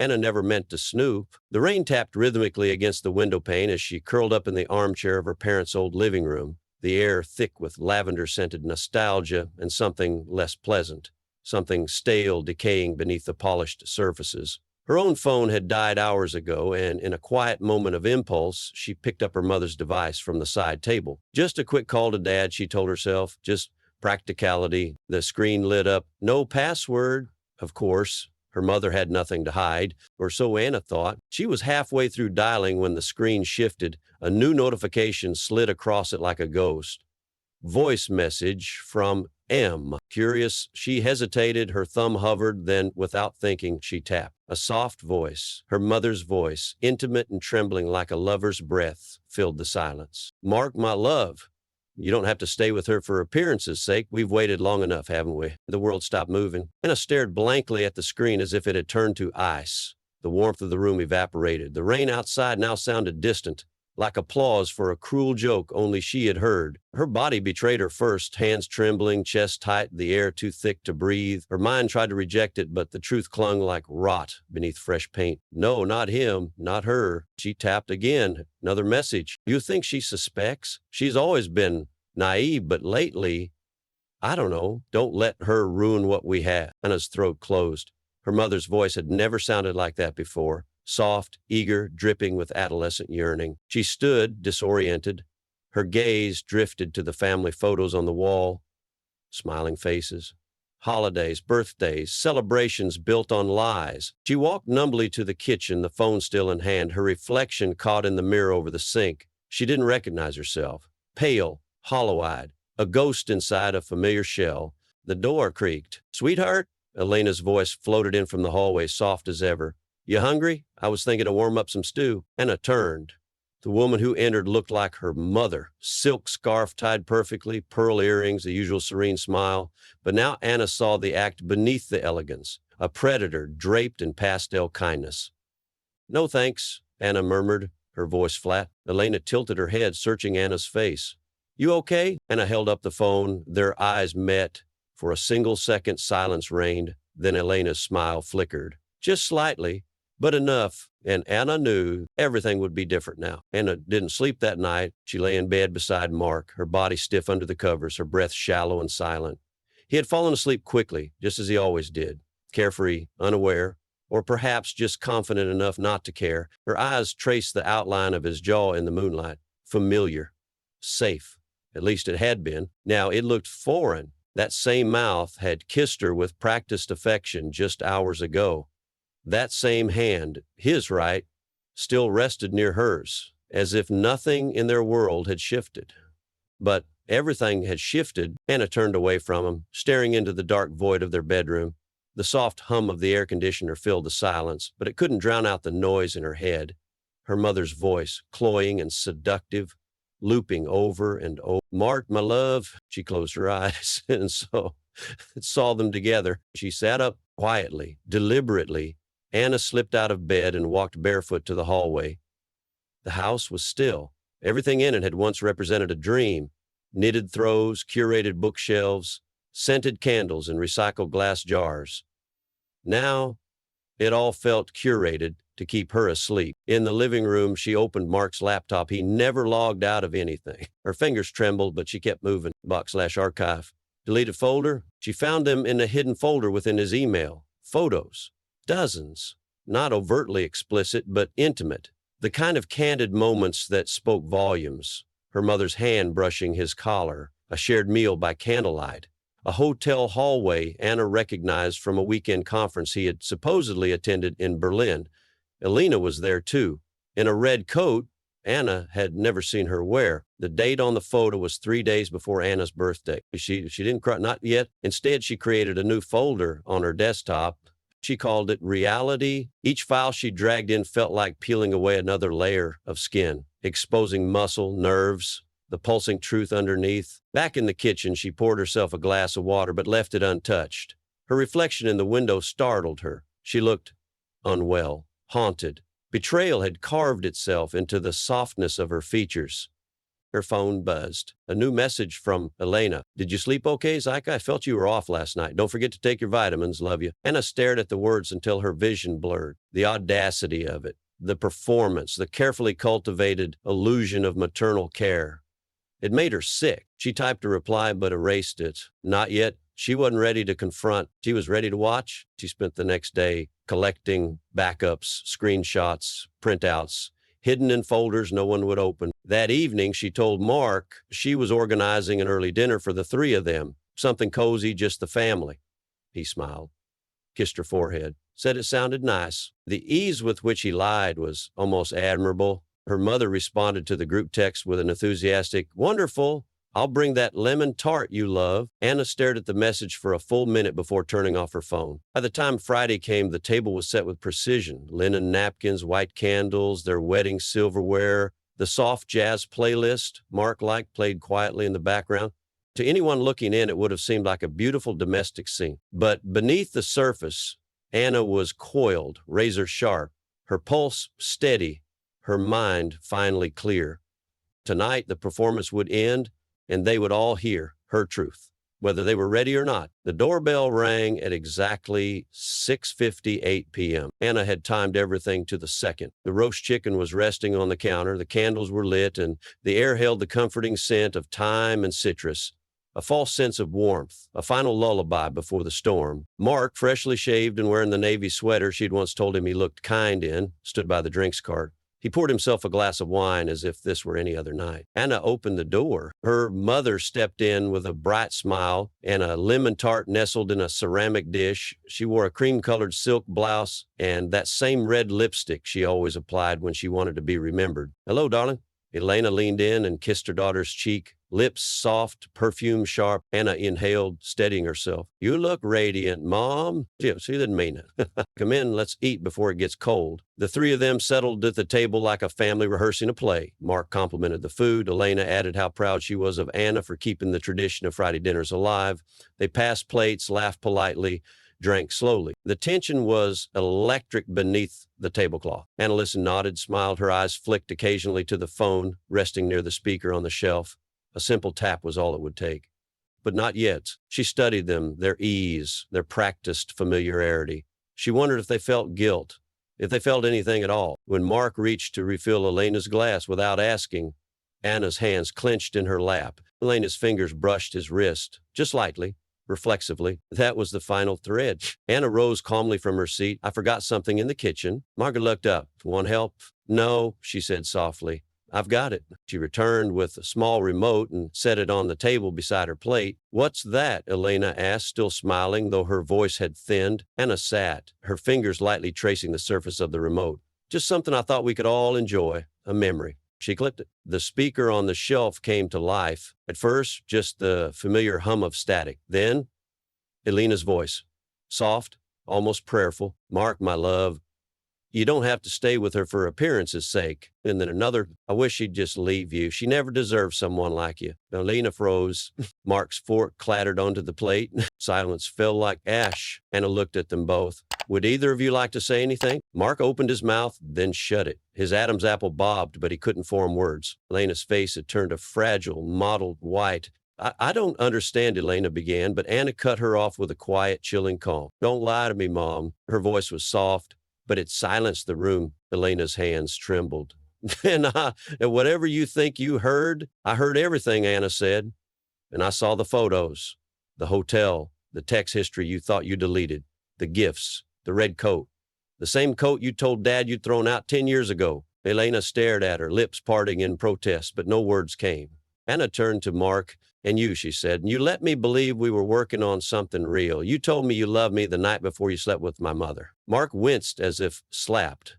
Anna never meant to snoop. The rain tapped rhythmically against the window pane as she curled up in the armchair of her parents' old living room, the air thick with lavender-scented nostalgia and something less pleasant, something stale decaying beneath the polished surfaces. Her own phone had died hours ago, and in a quiet moment of impulse, she picked up her mother's device from the side table. Just a quick call to Dad, she told herself. Just practicality. The screen lit up. No password, of course. Her mother had nothing to hide, or so Anna thought. She was halfway through dialing when the screen shifted. A new notification slid across it like a ghost. Voice message from M. Curious, she hesitated, her thumb hovered, then, without thinking, she tapped. A soft voice, her mother's voice, intimate and trembling like a lover's breath, filled the silence. "Mark, my love, you don't have to stay with her for appearances' sake. We've waited long enough, haven't we?" The world stopped moving. Anna stared blankly at the screen as if it had turned to ice. The warmth of the room evaporated. The rain outside now sounded distant, like applause for a cruel joke only she had heard. Her body betrayed her first, hands trembling, chest tight, the air too thick to breathe. Her mind tried to reject it, but the truth clung like rot beneath fresh paint. No, not him, not her. She tapped again. Another message. "You think she suspects? She's always been naive, but lately, I don't know. Don't let her ruin what we have." Anna's throat closed. Her mother's voice had never sounded like that before. Soft, eager, dripping with adolescent yearning. She stood, disoriented. Her gaze drifted to the family photos on the wall. Smiling faces. Holidays, birthdays, celebrations built on lies. She walked numbly to the kitchen, the phone still in hand, her reflection caught in the mirror over the sink. She didn't recognize herself. Pale, hollow-eyed, a ghost inside a familiar shell. The door creaked. "Sweetheart?" Elena's voice floated in from the hallway, soft as ever. "You hungry? I was thinking to warm up some stew." Anna turned. The woman who entered looked like her mother, silk scarf tied perfectly, pearl earrings, the usual serene smile. But now Anna saw the act beneath the elegance, a predator draped in pastel kindness. "No thanks," Anna murmured, her voice flat. Elena tilted her head, searching Anna's face. "You okay?" Anna held up the phone. Their eyes met. For a single second, silence reigned. Then Elena's smile flickered. Just slightly, but enough, and Anna knew everything would be different now. Anna didn't sleep that night. She lay in bed beside Mark, her body stiff under the covers, her breath shallow and silent. He had fallen asleep quickly, just as he always did, carefree, unaware, or perhaps just confident enough not to care. Her eyes traced the outline of his jaw in the moonlight. Familiar. Safe. At least it had been. Now it looked foreign. That same mouth had kissed her with practiced affection just hours ago. That same hand, his right, still rested near hers, as if nothing in their world had shifted. But everything had shifted. Anna turned away from him, staring into the dark void of their bedroom. The soft hum of the air conditioner filled the silence, but it couldn't drown out the noise in her head. Her mother's voice, cloying and seductive, looping over and over. "Mark, my love." She closed her eyes and saw them together. She sat up quietly, deliberately. Anna slipped out of bed and walked barefoot to the hallway. The house was still. Everything in it had once represented a dream. Knitted throws, curated bookshelves, scented candles in recycled glass jars. Now, it all felt curated to keep her asleep. In the living room, she opened Mark's laptop. He never logged out of anything. Her fingers trembled, but she kept moving. Box/archive. Deleted folder? She found them in a hidden folder within his email. Photos. Dozens. Not overtly explicit, but intimate. The kind of candid moments that spoke volumes. Her mother's hand brushing his collar. A shared meal by candlelight. A hotel hallway Anna recognized from a weekend conference he had supposedly attended in Berlin. Elena was there too, in a red coat Anna had never seen her wear. The date on the photo was 3 days before Anna's birthday. She didn't cry, not yet. Instead, she created a new folder on her desktop. She called it Reality. Each file she dragged in felt like peeling away another layer of skin, exposing muscle, nerves, the pulsing truth underneath. Back in the kitchen, she poured herself a glass of water, but left it untouched. Her reflection in the window startled her. She looked unwell, haunted. Betrayal had carved itself into the softness of her features. Her phone buzzed. A new message from Elena. Did you sleep okay, Zyka? I felt you were off last night. Don't forget to take your vitamins. Love you. Anna stared at the words until her vision blurred. The audacity of it, the performance, the carefully cultivated illusion of maternal care. It made her sick. She typed a reply but erased it. Not yet. She wasn't ready to confront. She was ready to watch. She spent the next day collecting backups, screenshots, printouts, hidden in folders no one would open. That evening, she told Mark she was organizing an early dinner for the three of them, something cozy, just the family. He smiled, kissed her forehead, said it sounded nice. The ease with which he lied was almost admirable. Her mother responded to the group text with an enthusiastic, "Wonderful. I'll bring that lemon tart you love." Anna stared at the message for a full minute before turning off her phone. By the time Friday came, the table was set with precision. Linen napkins, white candles, their wedding silverware, the soft jazz playlist Mark liked played quietly in the background. To anyone looking in, it would have seemed like a beautiful domestic scene. But beneath the surface, Anna was coiled, razor sharp, her pulse steady, her mind finally clear. Tonight, the performance would end, and they would all hear her truth, whether they were ready or not. The doorbell rang at exactly 6:58 p.m. Anna had timed everything to the second. The roast chicken was resting on the counter, the candles were lit, and the air held the comforting scent of thyme and citrus, a false sense of warmth, a final lullaby before the storm. Mark, freshly shaved and wearing the navy sweater she'd once told him he looked kind in, stood by the drinks cart. He poured himself a glass of wine as if this were any other night. Anna opened the door. Her mother stepped in with a bright smile and a lemon tart nestled in a ceramic dish. She wore a cream-colored silk blouse and that same red lipstick she always applied when she wanted to be remembered. "Hello, darling." Elena leaned in and kissed her daughter's cheek. Lips soft, perfume sharp. Anna inhaled, steadying herself. "You look radiant, Mom." She didn't mean it. "Come in, let's eat before it gets cold." The three of them settled at the table like a family rehearsing a play. Mark complimented the food. Elena added how proud she was of Anna for keeping the tradition of Friday dinners alive. They passed plates, laughed politely, drank slowly. The tension was electric beneath the tablecloth. Anna listened, nodded, smiled. Her eyes flicked occasionally to the phone resting near the speaker on the shelf. A simple tap was all it would take. But not yet. She studied them, their ease, their practiced familiarity. She wondered if they felt guilt, if they felt anything at all. When Mark reached to refill Elena's glass without asking, Anna's hands clenched in her lap. Elena's fingers brushed his wrist, just lightly, reflexively. That was the final thread. Anna rose calmly from her seat. "I forgot something in the kitchen." Margaret looked up. "Want help?" "No," she said softly. "I've got it." She returned with a small remote and set it on the table beside her plate. "What's that?" Elena asked, still smiling, though her voice had thinned. Anna sat, her fingers lightly tracing the surface of the remote. "Just something I thought we could all enjoy, a memory." She clicked it. The speaker on the shelf came to life. At first, just the familiar hum of static. Then, Elena's voice, soft, almost prayerful. "Mark, my love, you don't have to stay with her for appearance's sake." And then another, "I wish she'd just leave you. She never deserved someone like you." Elena froze. Mark's fork clattered onto the plate. Silence fell like ash. Anna looked at them both. "Would either of you like to say anything?" Mark opened his mouth, then shut it. His Adam's apple bobbed, but he couldn't form words. Elena's face had turned a fragile, mottled white. I don't understand," Elena began, but Anna cut her off with a quiet, chilling calm. "Don't lie to me, Mom." Her voice was soft, but it silenced the room. Elena's hands trembled. And whatever you think you heard, I heard everything," Anna said. "And I saw the photos, the hotel, the text history you thought you deleted, the gifts, the red coat, the same coat you told Dad you'd thrown out 10 years ago." Elena stared at her, lips parting in protest, but no words came. Anna turned to Mark. "And you," she said, "you let me believe we were working on something real. You told me you loved me the night before you slept with my mother." Mark winced as if slapped.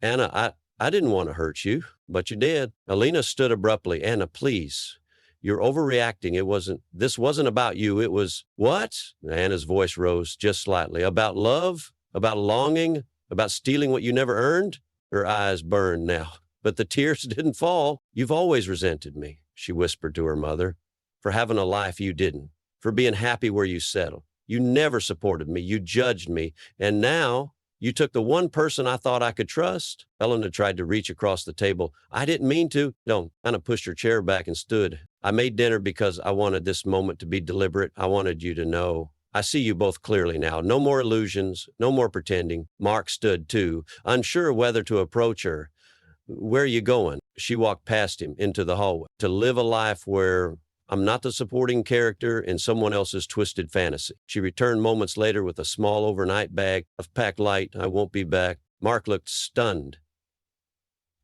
"Anna, I didn't want to hurt you, but you did." Elena stood abruptly. "Anna, please. You're overreacting. This wasn't about you. It was..." "What?" Anna's voice rose just slightly. "About love? About longing? About stealing what you never earned?" Her eyes burned now, but the tears didn't fall. "You've always resented me," she whispered to her mother, "for having a life you didn't, for being happy where you settled. You never supported me. You judged me. And now You took the one person I thought I could trust. Elena tried to reach across the table. I didn't mean to. No, Anna pushed her chair back and stood. I made dinner because I wanted this moment to be deliberate. I wanted you to know. I see you both clearly now. No more illusions, no more pretending. Mark stood too, unsure whether to approach her. Where are you going? She walked past him into the hallway. To live a life where I'm not the supporting character in someone else's twisted fantasy. She returned moments later with a small overnight bag. I've packed light. I won't be back. Mark looked stunned.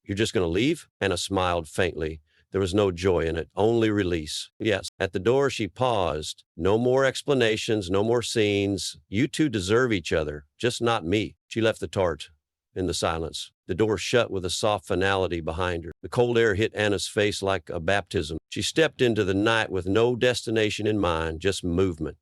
You're just going to leave? Anna smiled faintly. There was no joy in it, only release. Yes. At the door, she paused. No more explanations, no more scenes. You two deserve each other, just not me. She left the tart in the silence. The door shut with a soft finality behind her. The cold air hit Anna's face like a baptism. She stepped into the night with no destination in mind, just movement.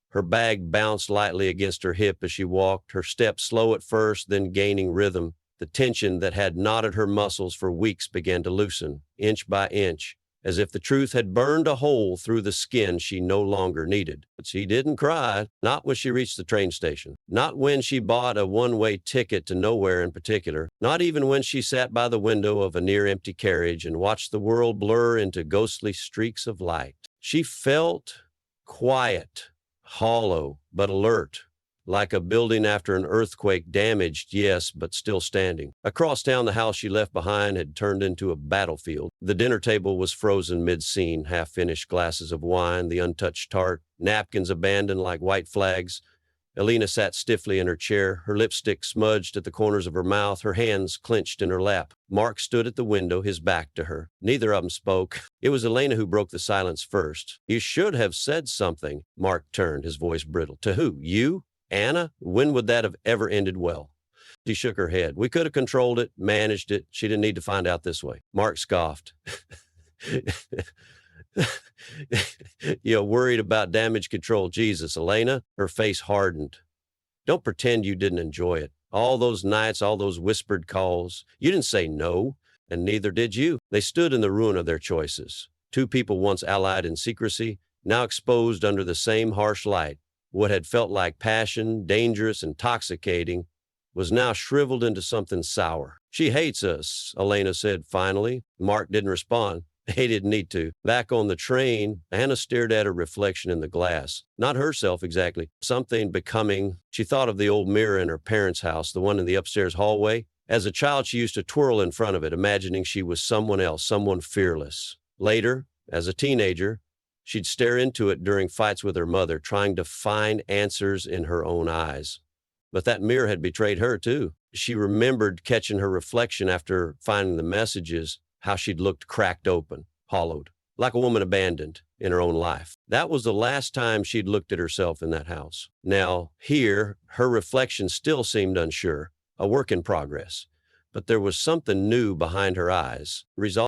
Her bag bounced lightly against her hip as she walked, her steps slow at first, then gaining rhythm. The tension that had knotted her muscles for weeks began to loosen, inch by inch, as if the truth had burned a hole through the skin she no longer needed. But she didn't cry, not when she reached the train station, not when she bought a one-way ticket to nowhere in particular, not even when she sat by the window of a near-empty carriage and watched the world blur into ghostly streaks of light. She felt quiet, hollow, but alert. Like a building after an earthquake, damaged, yes, but still standing. Across town, the house she left behind had turned into a battlefield. The dinner table was frozen mid-scene, half-finished glasses of wine, the untouched tart, napkins abandoned like white flags. Elena sat stiffly in her chair, her lipstick smudged at the corners of her mouth, her hands clenched in her lap. Mark stood at the window, his back to her. Neither of them spoke. It was Elena who broke the silence first. You should have said something. Mark turned, his voice brittle. To who? You? Anna? When would that have ever ended well? She shook her head. We could have controlled it, managed it. She didn't need to find out this way. Mark scoffed. You're worried about damage control. Jesus, Elena, her face hardened. Don't pretend you didn't enjoy it. All those nights, all those whispered calls. You didn't say no, and neither did you. They stood in the ruin of their choices. Two people once allied in secrecy, now exposed under the same harsh light. What had felt like passion, dangerous, intoxicating, was now shriveled into something sour. She hates us, Elena said finally. Mark didn't respond. He didn't need to. Back on the train, Anna stared at her reflection in the glass. Not herself exactly, something becoming. She thought of the old mirror in her parents' house, the one in the upstairs hallway. As a child, she used to twirl in front of it, imagining she was someone else, someone fearless. Later, as a teenager, she'd stare into it during fights with her mother, trying to find answers in her own eyes. But that mirror had betrayed her, too. She remembered catching her reflection after finding the messages, how she'd looked cracked open, hollowed, like a woman abandoned in her own life. That was the last time she'd looked at herself in that house. Now, here, her reflection still seemed unsure, a work in progress. But there was something new behind her eyes.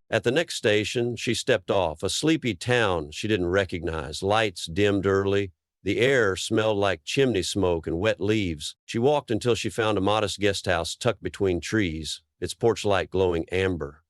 At the next station, she stepped off, a sleepy town she didn't recognize. Lights dimmed early. The air smelled like chimney smoke and wet leaves. She walked until she found a modest guest house tucked between trees, its porch light glowing amber.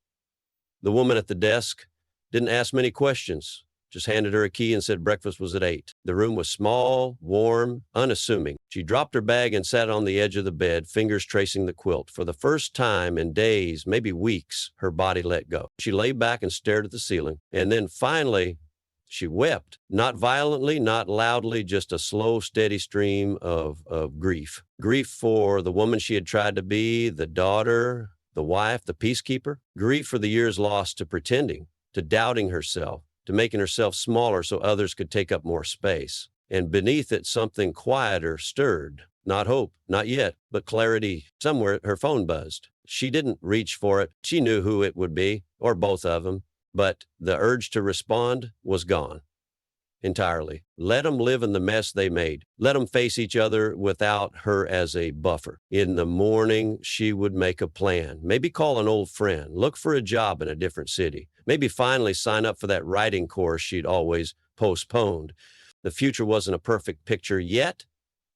The woman at the desk didn't ask many questions, just handed her a key and said breakfast was at 8. The room was small, warm, unassuming. She dropped her bag and sat on the edge of the bed, fingers tracing the quilt. For the first time in days, maybe weeks, her body let go. She lay back and stared at the ceiling. And then finally, she wept. Not violently, not loudly, just a slow, steady stream of grief. Grief for the woman she had tried to be, the daughter, the wife, the peacekeeper. Grief for the years lost to pretending, to doubting herself, to making herself smaller so others could take up more space. And beneath it, something quieter stirred. Not hope, not yet, but clarity. Somewhere her phone buzzed. She didn't reach for it. She knew who it would be, or both of them. But the urge to respond was gone entirely. Let them live in the mess they made. Let them face each other without her as a buffer. In the morning, she would make a plan. Maybe call an old friend. Look for a job in a different city. Maybe finally sign up for that writing course she'd always postponed. The future wasn't a perfect picture yet,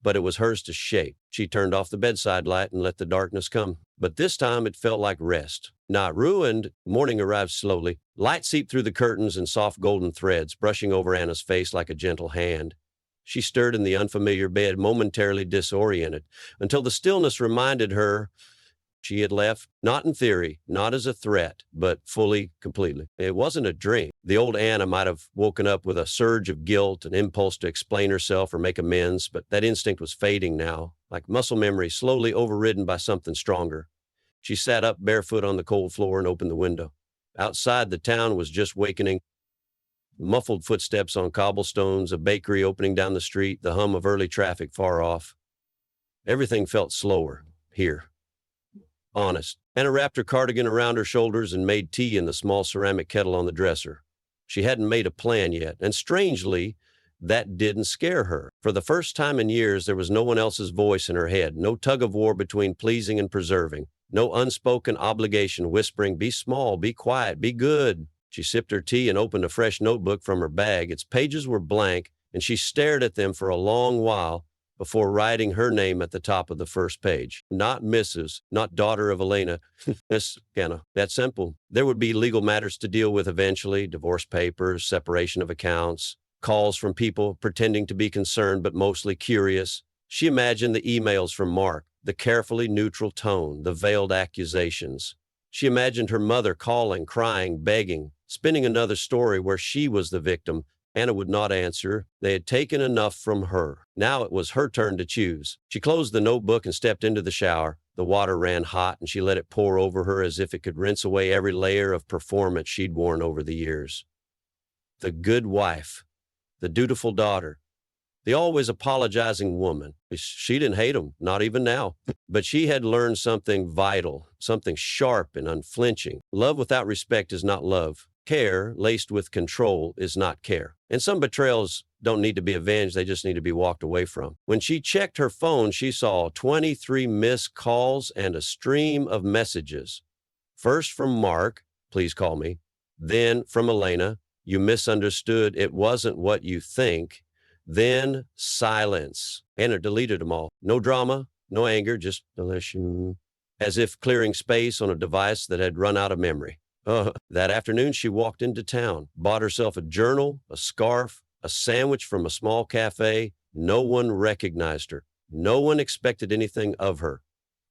but it was hers to shape. She turned off the bedside light and let the darkness come. But this time it felt like rest. Not ruined, morning arrived slowly. Light seeped through the curtains in soft golden threads, brushing over Anna's face like a gentle hand. She stirred in the unfamiliar bed, momentarily disoriented, until the stillness reminded her she had left, not in theory, not as a threat, but fully, completely. It wasn't a dream. The old Anna might have woken up with a surge of guilt, an impulse to explain herself or make amends, but that instinct was fading now, like muscle memory slowly overridden by something stronger. She sat up barefoot on the cold floor and opened the window. Outside, the town was just wakening. Muffled footsteps on cobblestones, a bakery opening down the street, the hum of early traffic far off. Everything felt slower here. Honest. Anna wrapped her cardigan around her shoulders and made tea in the small ceramic kettle on the dresser. She hadn't made a plan yet, and strangely, that didn't scare her. For the first time in years, there was no one else's voice in her head, no tug of war between pleasing and preserving, no unspoken obligation whispering, be small, be quiet, be good. She sipped her tea and opened a fresh notebook from her bag. Its pages were blank, and she stared at them for a long while before writing her name at the top of the first page. Not Mrs., not daughter of Elena, Miss Anna. That simple. There would be legal matters to deal with eventually, divorce papers, separation of accounts, calls from people pretending to be concerned but mostly curious. She imagined the emails from Mark, the carefully neutral tone, the veiled accusations. She imagined her mother calling, crying, begging, spinning another story where she was the victim. Anna would not answer. They had taken enough from her. Now it was her turn to choose. She closed the notebook and stepped into the shower. The water ran hot, and she let it pour over her as if it could rinse away every layer of performance she'd worn over the years. The good wife, the dutiful daughter, the always apologizing woman. She didn't hate him, not even now. But she had learned something vital, something sharp and unflinching. Love without respect is not love. Care laced with control is not care. And some betrayals don't need to be avenged, they just need to be walked away from. When she checked her phone, she saw 23 missed calls and a stream of messages. First from Mark, please call me. Then from Elena, you misunderstood, it wasn't what you think. Then silence. Anna deleted them all. No drama, no anger, just deletion. As if clearing space on a device that had run out of memory. That afternoon, she walked into town, bought herself a journal, a scarf, a sandwich from a small cafe. No one recognized her. No one expected anything of her.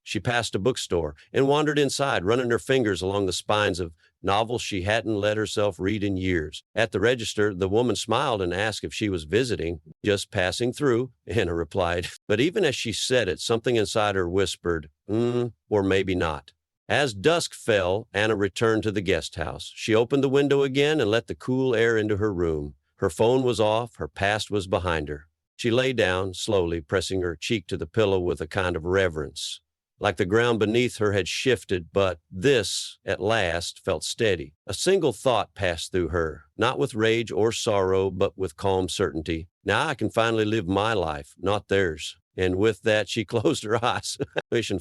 She passed a bookstore and wandered inside, running her fingers along the spines of novels she hadn't let herself read in years. At the register, the woman smiled and asked if she was visiting. Just passing through, Anna replied. But even as she said it, something inside her whispered, or maybe not. As dusk fell, Anna returned to the guest house. She opened the window again and let the cool air into her room. Her phone was off, her past was behind her. She lay down, slowly pressing her cheek to the pillow with a kind of reverence. Like the ground beneath her had shifted, but this, at last, felt steady. A single thought passed through her, not with rage or sorrow, but with calm certainty. Now I can finally live my life, not theirs. And with that, she closed her eyes, wishing